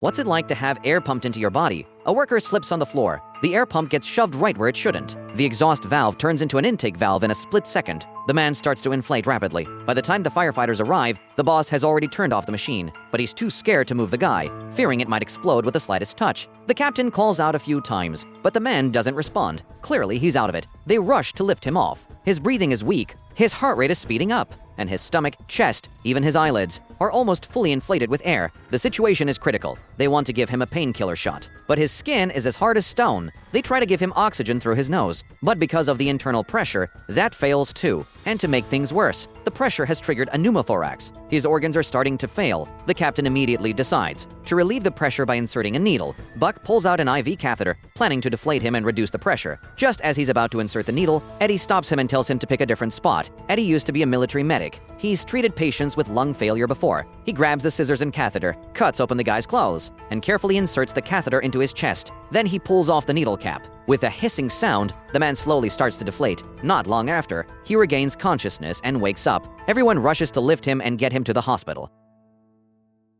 What's it like to have air pumped into your body? A worker slips on the floor. The air pump gets shoved right where it shouldn't. The exhaust valve turns into an intake valve in a split second. The man starts to inflate rapidly. By the time the firefighters arrive, the boss has already turned off the machine, but he's too scared to move the guy, fearing it might explode with the slightest touch. The captain calls out a few times, but the man doesn't respond. Clearly, he's out of it. They rush to lift him off. His breathing is weak, his heart rate is speeding up, and his stomach, chest, even his eyelids, are almost fully inflated with air. The situation is critical. They want to give him a painkiller shot, but his skin is as hard as stone. They try to give him oxygen through his nose, but because of the internal pressure, that fails too. And to make things worse, the pressure has triggered a pneumothorax. His organs are starting to fail. The captain immediately decides to relieve the pressure by inserting a needle. Buck pulls out an IV catheter, planning to deflate him and reduce the pressure. Just as he's about to insert the needle, Eddie stops him and tells him to pick a different spot. Eddie used to be a military medic. He's treated patients with lung failure before. He grabs the scissors and catheter, cuts open the guy's clothes, and carefully inserts the catheter into his chest. Then he pulls off the needle cap. With a hissing sound, the man slowly starts to deflate. Not long after, he regains consciousness and wakes up. Everyone rushes to lift him and get him to the hospital.